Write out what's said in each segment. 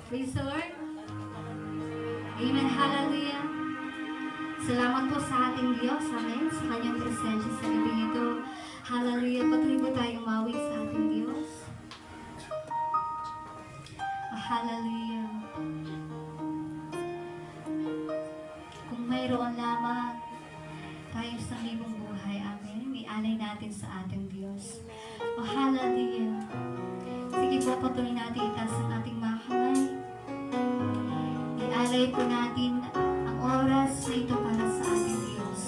Praise the Lord. Amen. Hallelujah. Salamat po sa ating Diyos. Amen. Sa kanyang presensya sa gabi ito. Hallelujah. Patuloy po tayong mawi sa ating Diyos. Hallelujah. Kung mayroon lamang tayo sa libong buhay, amen, ialay natin sa ating Diyos. Hallelujah. Sige po, patuloy natin itaas ang ating mga kamay. Ialay po natin ang oras na ito para sa ating Diyos.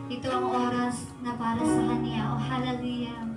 Ito ang oras na para sa Kanya. Hallelujah.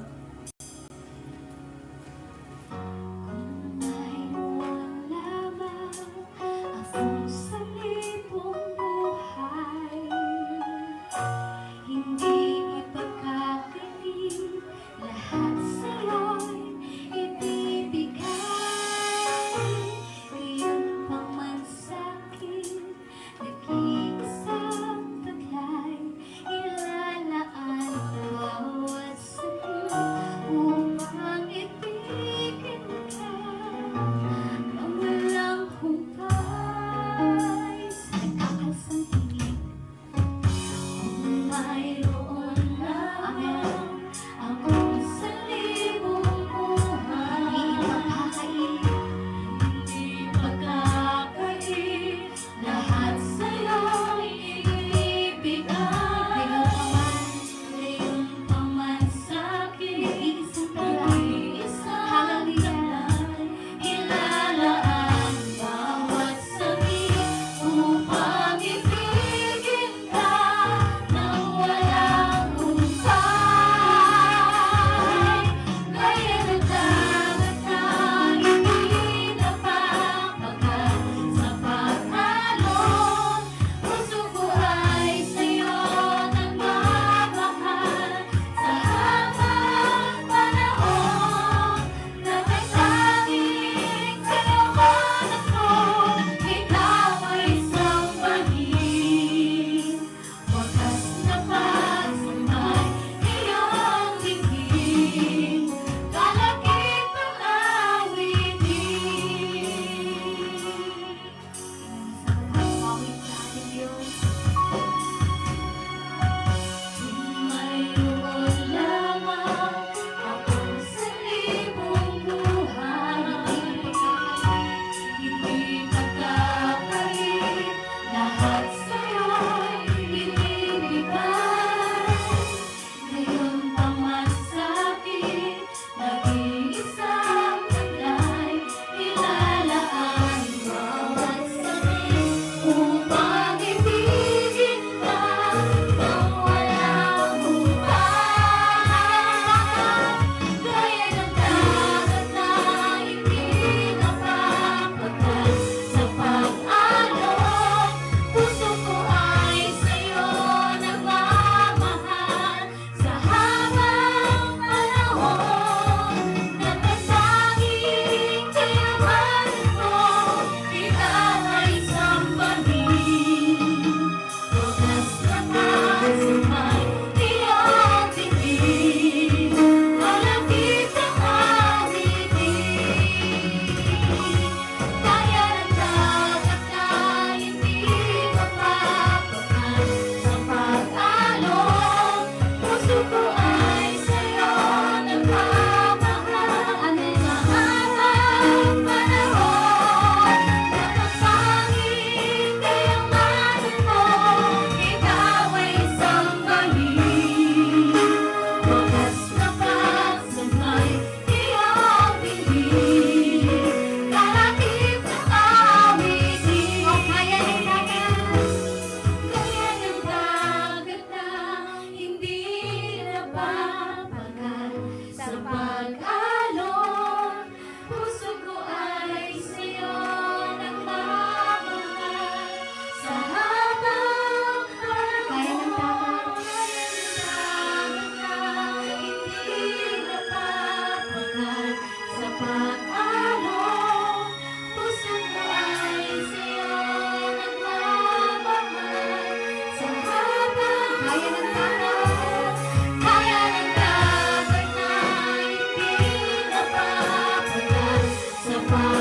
Bye.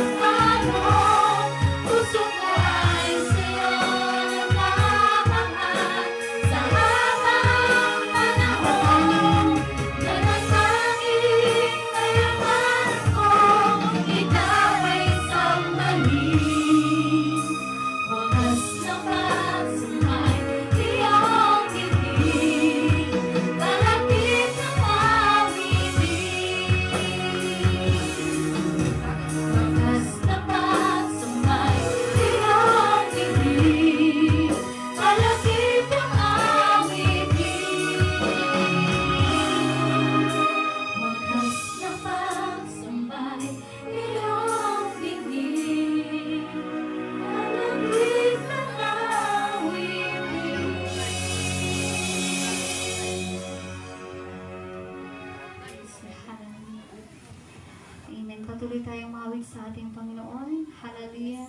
patuloy tayong mawit sa ating Panginoon. Hallelujah.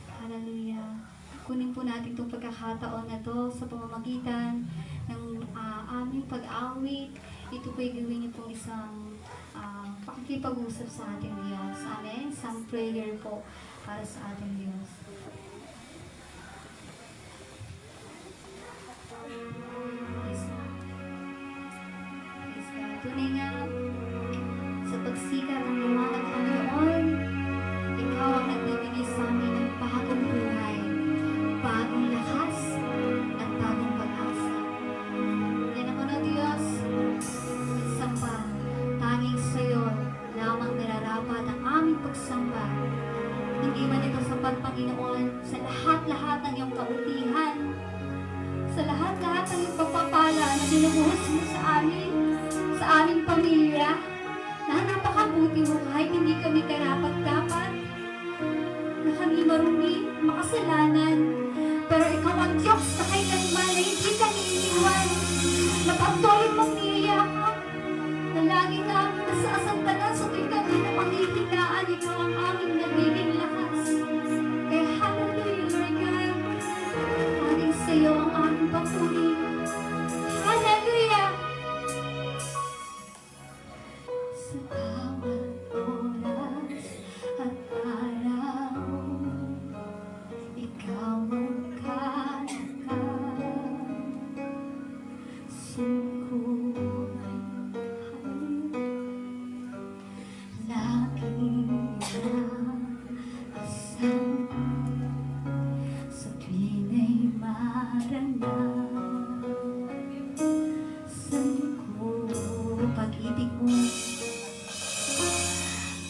Hallelujah. Kunin po natin itong pagkakataon na to sa pamamagitan ng aming pag-awit. Ito po'y gawin niyo pong isang pakikipag-usap sa ating Diyos. Amen. Some prayer po para sa ating Diyos. Praise God. Praise God. Tunay nga sa pagsikat ng liwanag ng Panginoon, ikaw ang nagbibigay sa amin ng bagong buhay, bagong lakas, at bagong pag-asa. Yan naman o Diyos, pagsamba, tanging sa iyo lamang nararapat ang aming pagsamba. Hindi man ito sapat, Panginoon, sa lahat-lahat ng iyong kabutihan, sa lahat-lahat ng iyong pagpapala na binubuhos mo sa amin, sa aming pamilya, na napakabuti mo kahit hindi kami karapat-dapat, na kami marumi, makasalanan, pero ikaw ang Diyos na kailanman na hindi ka iniiwan, na patuloy mong niyayakap, na lagi namin nasasantanan sa tuwing kami na panghihinaan, ikaw ang aming nagiging lakas. Kaya hallelujah, Lord God, aling sa iyo ang aming papuri. Hallelujah! Sa bawat oras at araw, ikaw ang kalakal. Sungkuhan, laging inaasam sa tuwing ay maranam. Pag-ibig mo,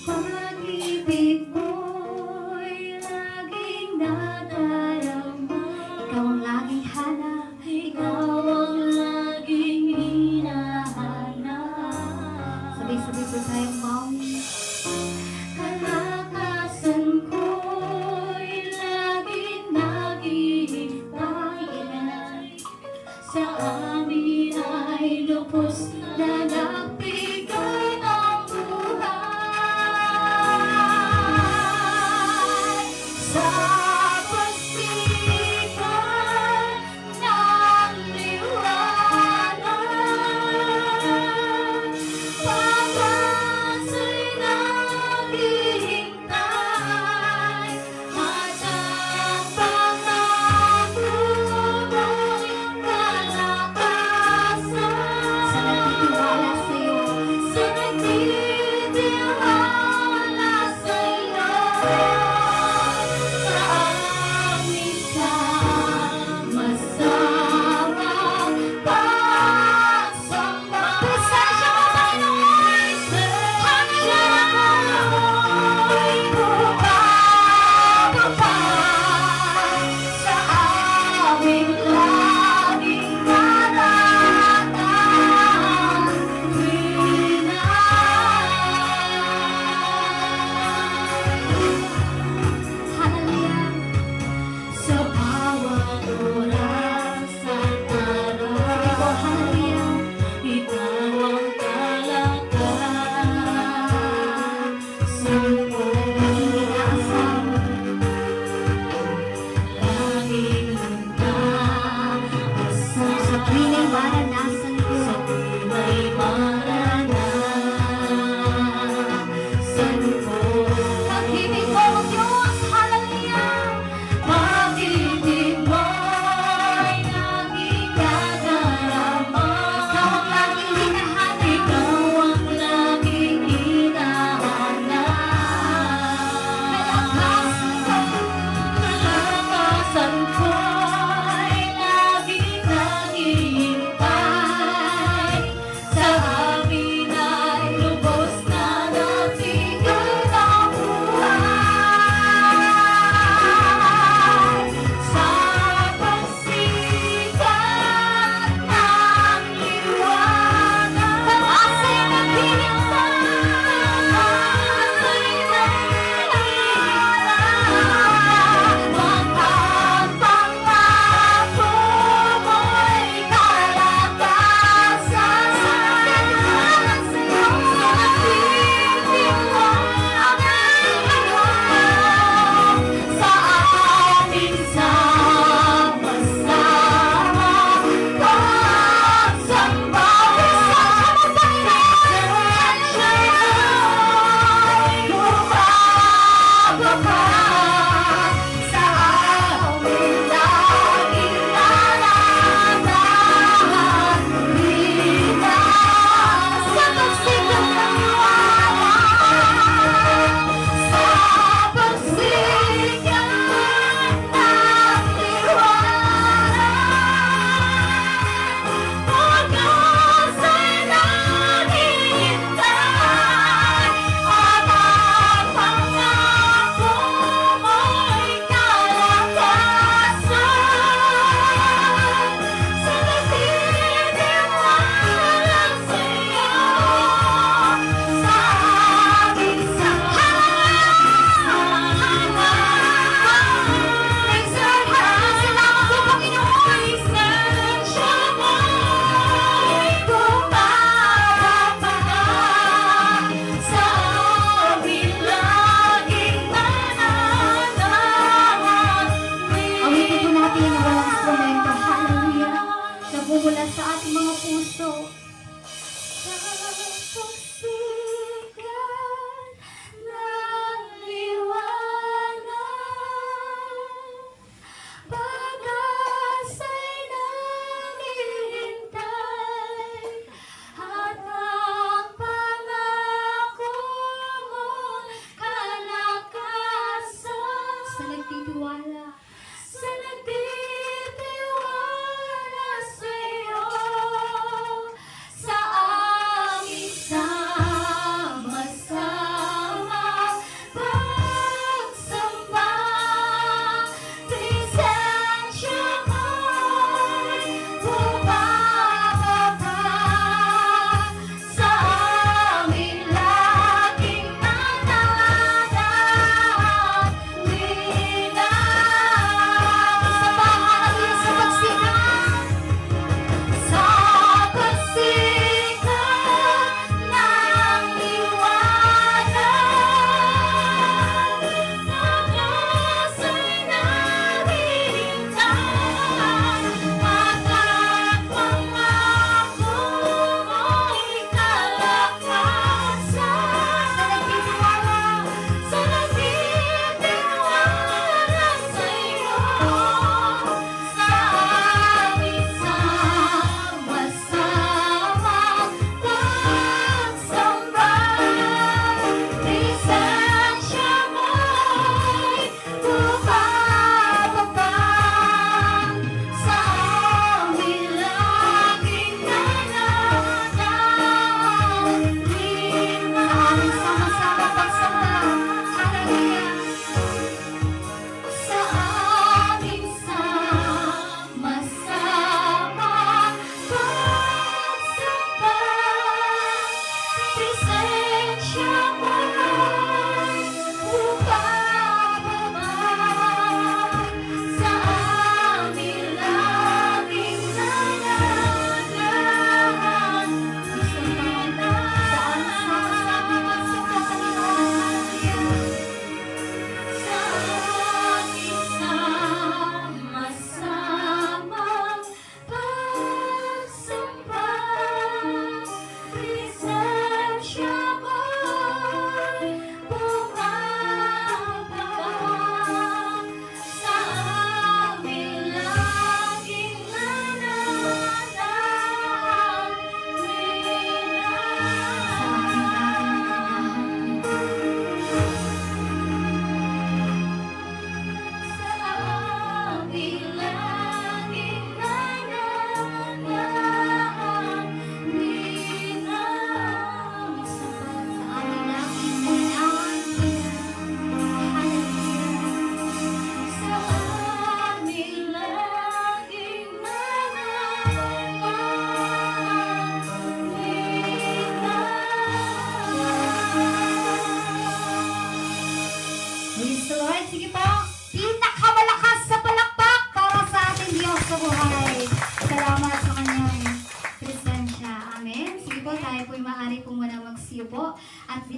pag-ibig mo'y laging nadarama. Ikaw ang laging hanap, ikaw ang laging hinahanap. Sabay-sabay po tayong mawin. Kalakasan ko'y laging naghihintay, sa amin ay lubos na nagbigay ng buhay. Sa pagsikat ng liwanag, pag-asa'y naghihintay, at ang pangako mo'y kalakasan. Sa nagtitiwala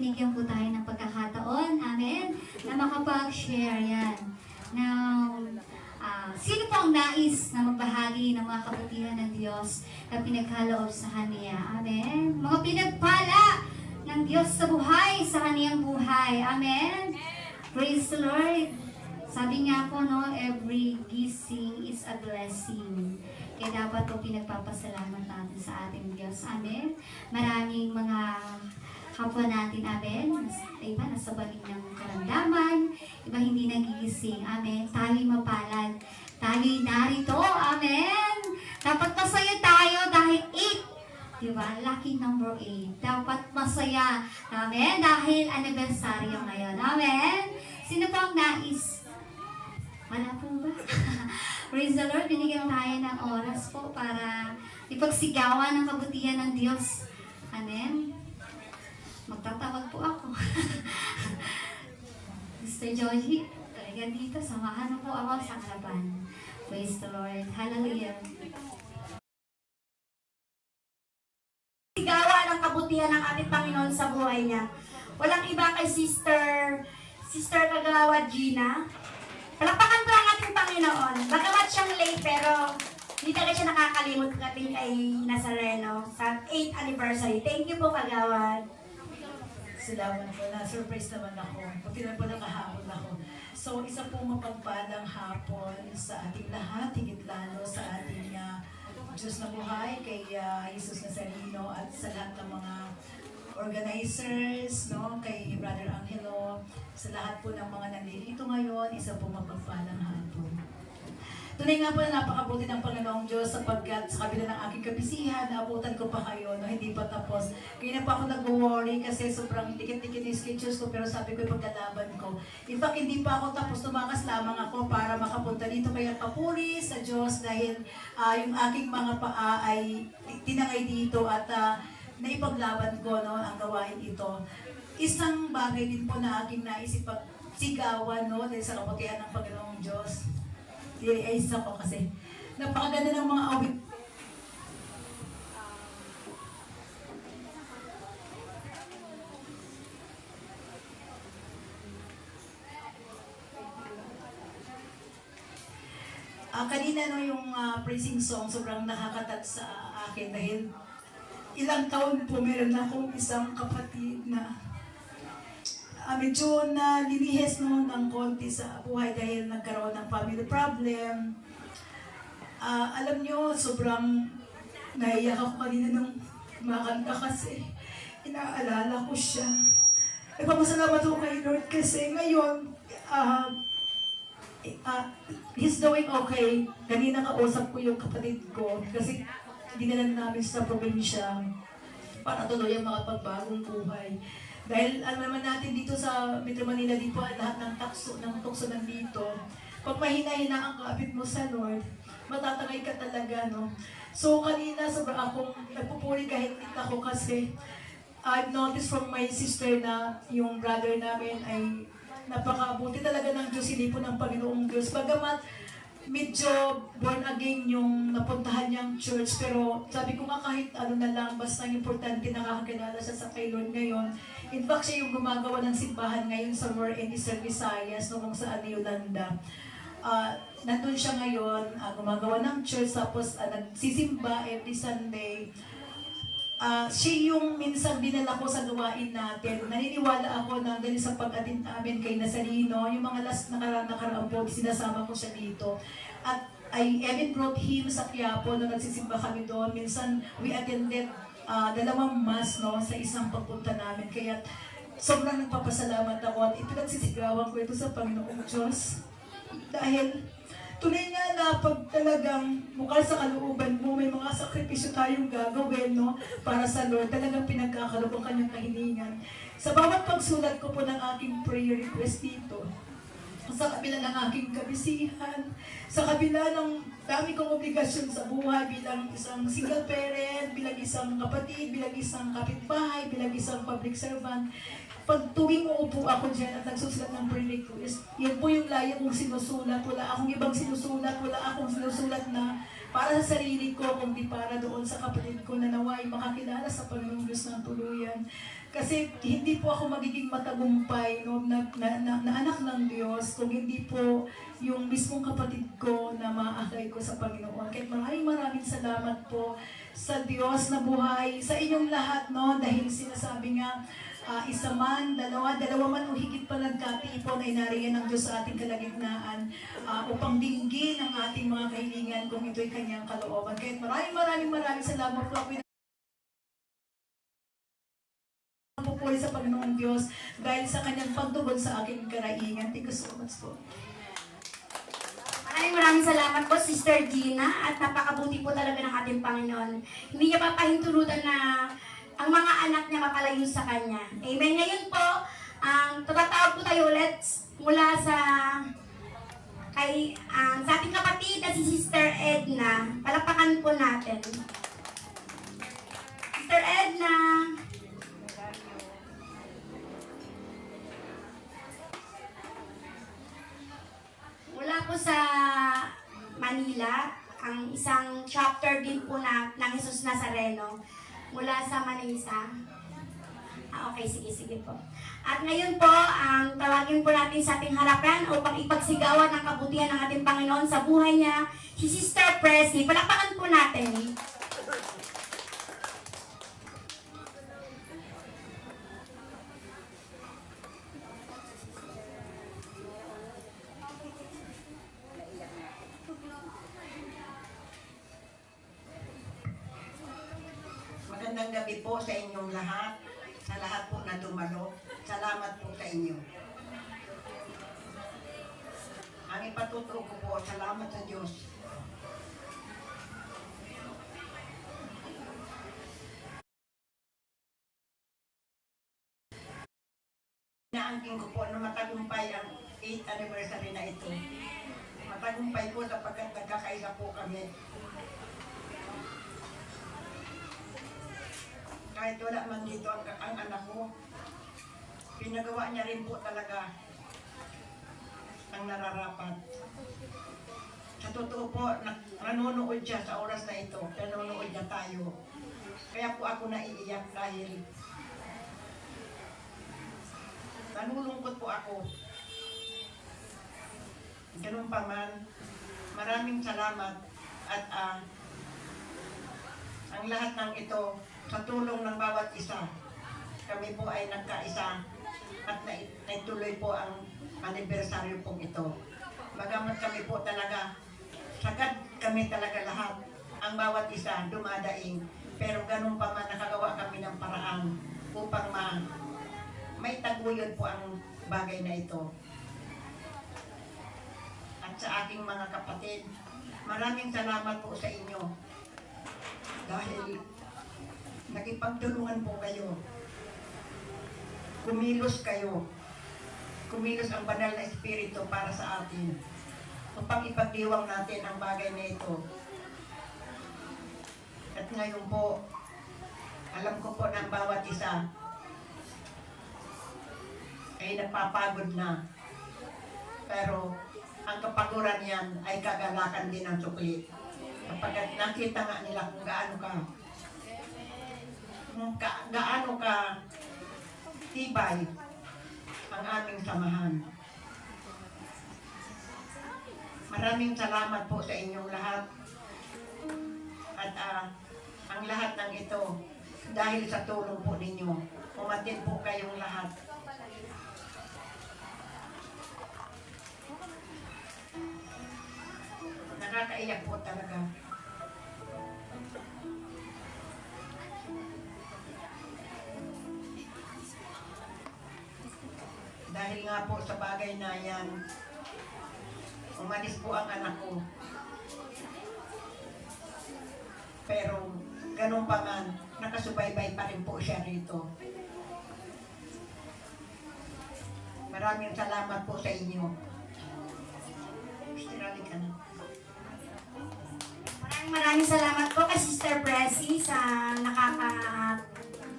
binigyan po tayo ng pagkakataon, amen, na makapag-share yan. Now, sino po ang nais na magbahagi ng mga kabutihan ng Diyos na pinagkaloob sa Kanya? Amen. Mga pinagpala ng Diyos sa buhay, sa Kaniyang buhay. Amen. Praise the Lord. Sabi nga po, no, every gising is a blessing. Kaya dapat po pinagpapasalamat natin sa ating Diyos. Amen. Maraming mga kapwa natin, amen. Iba nasa balik ng karamdaman, iba hindi nagigising. Amen. Tayo'y mapalad. Tayo'y narito. Amen. Dapat masaya tayo dahil 8. Diba? Lucky number 8. Dapat masaya. Amen. Dahil anibersaryo ngayon. Amen. Sino po ang nais? Wala po ba? Praise the Lord, binigyan tayo ng oras po para ipagsigawan ang kabutihan ng Diyos. Amen? Magtatawag po ako. Mr. Joji, talaga dito, samahan po ako sa harapan. Praise the Lord. Hallelujah. Sigawan ang kabutihan ng ating Panginoon sa buhay niya. Walang iba kay Sister Kagawad Gina. Palakpakan po ang ating Panginoon. Bagamat siyang late, pero hindi talaga siya nakakalimot natin kay Nazareno sa 8th anniversary. Thank you po, Kagawad. Salamat po. Na-surprise naman ako. Pati na po nakahabol ako. So, isa pong mapagpalang hapon sa ating lahat, higit lalo sa ating Diyos na buhay, kay Jesus Nazareno at sa lahat ng mga organizers, no, kay Brother Angelo, sa lahat po ng mga nandito ngayon, isa po mapagpalang hapon. Tunay nga po na napakabuti ng Panginoong Diyos sapagkat sa kabila ng aking kabisihan, naabutan ko pa kayo, no, hindi pa tapos. Kaya na pa ako nag-worry kasi sobrang dikit-dikit yung schedules ko, pero sabi ko yung pagkalaban ko. In fact, hindi pa ako tapos, tumakas lamang ako para makapunta dito. Kaya papuri sa Diyos dahil yung aking mga paa ay tinangay dito at naipaglaban ko, no, ang gawain ito. Isang bagay din po na aking naisip pagsigawan, no, dahil sa kabutihan ng Panginoong Diyos. Ay, isa ko kasi. Napakaganda ng mga awit. Kanina no, yung praising song, sobrang nakakatouch sa akin dahil ilang taon po meron akong isang kapatid na medyo na linihes noon ng konti sa buhay dahil nagkaroon ng family problem. Alam nyo, sobrang naiyak ako kanina nung kumakanta kasi inaalala ko siya. Nagpapasalamat ako kay Lord kasi ngayon, he's doing okay. Kanina kausap ko yung kapatid ko kasi dinala namin sa probinsya para tuloy ang mga pagbagong buhay. Dahil alam naman natin dito sa Metro Manila, di po lahat ng tukso nandito. Pag mahina-hina ang kapit mo sa Lord, matatangay ka talaga, no? So kanina, sobrang akong nagpupuri kahit kita ko kasi I've noticed from my sister na yung brother namin ay napakabuti talaga ng Diyos, hindi po ng Panginoong Diyos. Bagamat medyo born again yung napuntahan niyang church, pero sabi ko nga kahit ano na lang, basta importante nakakakilala siya sa kay Lord ngayon. In fact, siya yung gumagawa ng simbahan ngayon sa More and Eastern Visayas, no, kung saan ni Yolanda. Nandun siya ngayon, gumagawa ng church, tapos nagsisimba every Sunday. Siya yung minsan dinala ko sa gawain natin. Naniniwala ako na dahil sa pag-attend namin kay Nazareno, yung mga last nakaraang po, sinasama ko siya dito. At I even brought him sa Quiapo na nagsisimba kami doon. Minsan we attended 2 mass, no, sa isang pagpunta namin. Kaya sobrang nagpapasalamat ako at ipinagsisigawan ko ito sa Panginoong Diyos. Dahil tunay nga na pag talagang mukha sa kalooban mo, may mga sakripisyo tayong gagawin, no, para sa Lord, talagang pinagkakaloob ang kanyang kahilingan. Sa bawat pagsulat ko po ng aking prayer request dito, sa kabila ng aking kabisihan, sa kabila ng dami kong obligasyon sa buhay bilang isang single parent, bilang isang kapatid, bilang isang kapitbahay, bilang isang public servant, pag tuwing uupo ako dyan at nagsusulat ng prayer request, yun po yung laya kong sinusulat. Wala akong ibang sinusulat, wala akong sinusulat na para sa sarili ko, kundi para doon sa kapatid ko na naway makakilala sa Panginoong Diyos ng tuluyan. Kasi hindi po ako magiging matagumpay no, na anak ng Diyos kung hindi po yung mismong kapatid ko na maakay ko sa Panginoon. Kaya maraming salamat po sa Diyos na buhay, sa inyong lahat, no? Dahil sinasabi nga, isa man, dalawa man o higit pa nagkatipon ay nariyan ng Diyos sa ating kalagitnaan upang dinggin ang ating mga kahilingan kung ito'y kanyang kalooban. Kaya maraming salamat po. Ako po sa Panginoong Diyos dahil sa kanyang pagtugon sa aking karaingan. Thank you so much po. Maraming salamat po, Sister Gina, at napakabuti po talaga ng ating Panginoon. Hindi niya papahintulutan na ang mga anak niya mapalayo sa Kanya. Amen. Ngayon po, tutatawag po tayo ulit mula sa ating kapatid na si Sister Edna. Palakpakan po natin. Sister Edna. Mula po sa Manila, ang isang chapter din po ng Jesus Nazareno mula sa Manisa. Okay, sige po. At ngayon po, tawagin po natin sa ating harapan upang ipagsigawan ang kabutihan ng ating Panginoon sa buhay niya, si Sister Presley. Palakpakan po natin. Magandang gabi po sa inyong lahat, sa lahat po na dumalo. Salamat po sa inyo. Ang ipatuturo ko po, salamat sa Diyos. Inaangking ko po na matagumpay ang 8th anniversary na ito. Matagumpay po sapagkat nagkakaisa po kami. Kahit wala man dito ang anak ko, pinagawa niya rin po talaga ang nararapat. Sa totoo po, nanonood siya sa oras na ito, nanonood niya tayo. Kaya po ako naiiyak dahil nanulungkot po ako. Ganun pa man, maraming salamat at ang lahat ng ito, sa tulong ng bawat isa, kami po ay nagkaisa at naituloy po ang anibersaryo pong ito. Bagamat kami po talaga, sagad kami talaga lahat, ang bawat isa dumadaing, pero ganun pa man nakagawa kami ng paraan upang may taguyod po ang bagay na ito. At sa aking mga kapatid, maraming salamat po sa inyo dahil nakipagtulungan po kayo. Kumilos kayo. Kumilos ang banal na espiritu para sa atin upang ipagdiwang natin ang bagay na ito. At ngayon po, alam ko po ng bawat isa ay napapagod na. Pero ang kapaguran yan ay kagalakan din ng sukli. Kapag nakita nga nila kung gaano ka tibay ang aming samahan. Maraming salamat po sa inyong lahat. At ang lahat ng ito, dahil sa tulong po ninyo, umatin po kayong lahat. Nakakaiyak po talaga. Dahil nga po sa bagay na yan, umalis po ang anak ko. Pero ganun pa man, nakasubaybay pa rin po siya rito. Maraming salamat po sa inyo. Stirali ka na. Maraming salamat po kay Sister Presley sa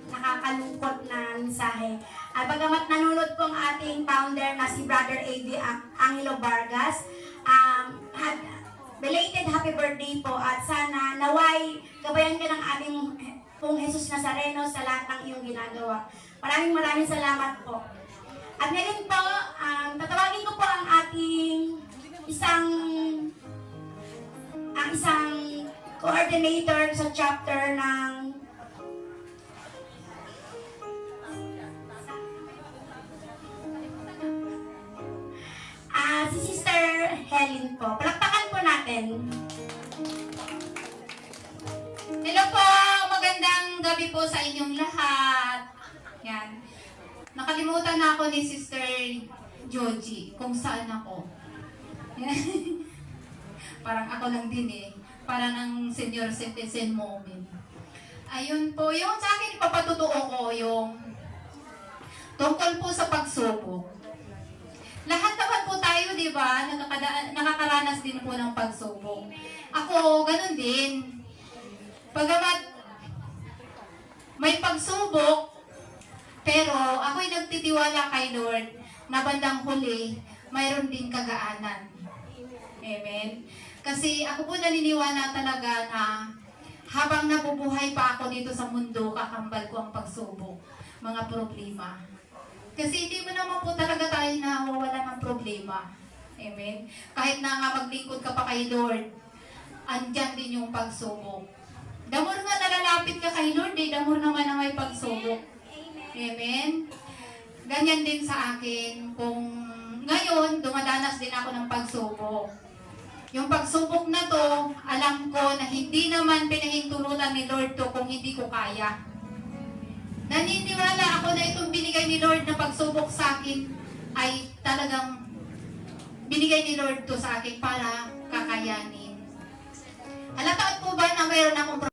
nakakalungkot na mensahe. At bagamat nanonood po ang ating founder na si Brother A.D. Angelo Vargas, belated happy birthday po at sana naway gabayan ka ng aming pong Jesus Nazareno sa lahat ng iyong ginagawa. Maraming salamat po. At ngayon po, tatawagin ko po ang ating isang coordinator sa chapter ng si Sister Helen po. Palakpakan po natin. Hello po! Magandang gabi po sa inyong lahat. Yan. Nakalimutan na ako ni Sister Joji kung saan ako. Yan. Parang ako lang din eh. Para ng senior citizen moment. Ayun po, yung sa akin ipapatutuo ko yung tungkol po sa pagsubok. Lahat naman po tayo, di ba? Nakakaranas din po ng pagsubok. Ako, ganun din. Pagamat may pagsubok, pero ako'y nagtitiwala kay Lord na bandang huli, mayroon din kagaanan. Amen? Kasi ako po naniniwala talaga na habang nabubuhay pa ako dito sa mundo, kakambal ko ang pagsubok, mga problema. Kasi hindi mo naman po talaga tayo nawawala ng problema. Amen? Kahit na nga maglingkod ka pa kay Lord, andyan din yung pagsubok. Damor nga nalalapit ka kay Lord, damor naman na may pagsubok. Amen? Ganyan din sa akin. Kung ngayon, dumadanas din ako ng pagsubok. Yung pagsubok na to, alam ko na hindi naman pinahintulutan ni Lord to kung hindi ko kaya. Naniniwala ako na itong binigay ni Lord na pagsubok sa akin ay talagang binigay ni Lord to sa akin para kakayanin. Halata po ba na mayroon akong